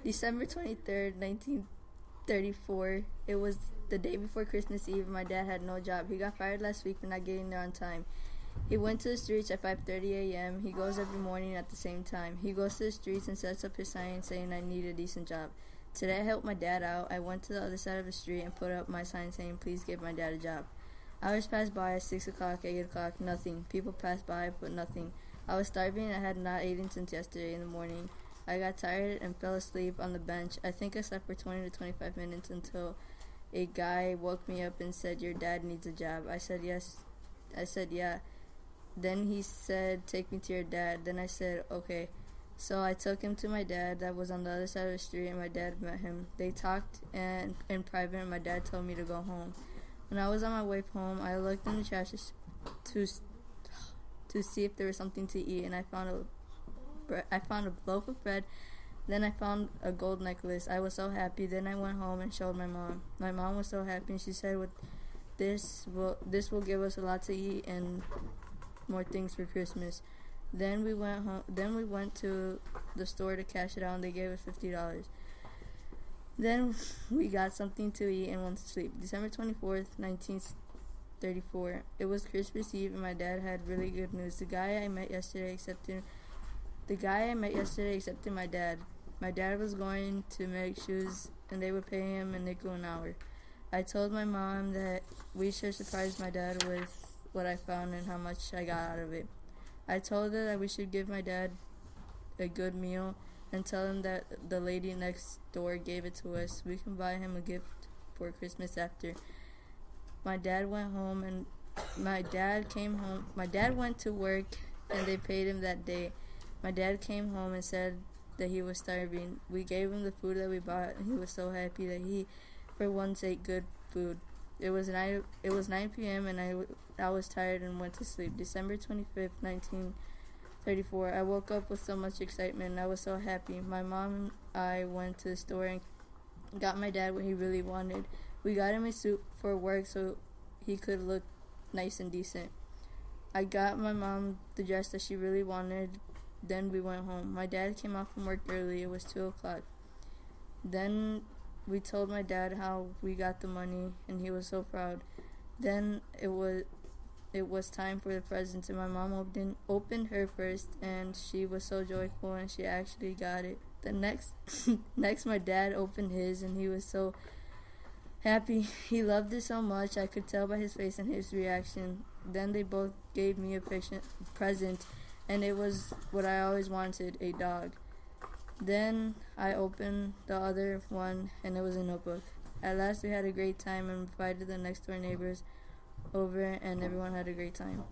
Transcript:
December 23rd, 1934. It was the day before Christmas Eve. My dad had no job. He got fired last week for not getting there on time. He went to the streets at 5:30 a.m. He goes every morning at the same time. He goes to the streets and sets up his sign saying, "I need a decent job." Today I helped my dad out. I went to the other side of the street and put up my sign saying, "Please give my dad a job." Hours passed by at 6 o'clock, 8 o'clock, nothing. People passed by, but nothing. I was starving. I had not eaten since yesterday in the morning. I got tired and fell asleep on the bench. I think I slept for 20 to 25 minutes until a guy woke me up and said, "Your dad needs a job." I said, "Yes." I said, "Yeah." Then he said, "Take me to your dad." Then I said, "Okay." So I took him to my dad that was on the other side of the street, and my dad met him. They talked and in private, and my dad told me to go home. When I was on my way home, I looked in the trash to see if there was something to eat, and I found a loaf of bread. Then I found a gold necklace. I was so happy. Then I went home and showed my mom. My mom was so happy, and she said, "With this will give us a lot to eat and more things for Christmas." Then we went home. Then we went to the store to cash it out, and they gave us $50. Then we got something to eat and went to sleep. December 24th, 1934. It was Christmas Eve, and my dad had really good news. The guy I met yesterday accepted my dad. My dad was going to make shoes, and they would pay him a nickel an hour. I told my mom that we should surprise my dad with what I found and how much I got out of it. I told her that we should give my dad a good meal and tell him that the lady next door gave it to us. We can buy him a gift for Christmas after. My dad went home and my dad came home. My dad went to work and they paid him that day. My dad came home and said that he was starving. We gave him the food that we bought, and he was so happy that he, for once, ate good food. It was 9 p.m. and I was tired and went to sleep. December 25th, 1934. I woke up with so much excitement and I was so happy. My mom and I went to the store and got my dad what he really wanted. We got him a suit for work so he could look nice and decent. I got my mom the dress that she really wanted. Then we went home. My dad came out from work early. It was 2 o'clock. Then we told my dad how we got the money, and he was so proud. Then it was time for the presents, and my mom opened her first, and she was so joyful, and she actually got it. The next my dad opened his, and he was so happy. He loved it so much. I could tell by his face and his reaction. Then they both gave me a present, and it was what I always wanted, a dog. Then I opened the other one, and it was a notebook. At last we had a great time and invited the next door neighbors over, and everyone had a great time.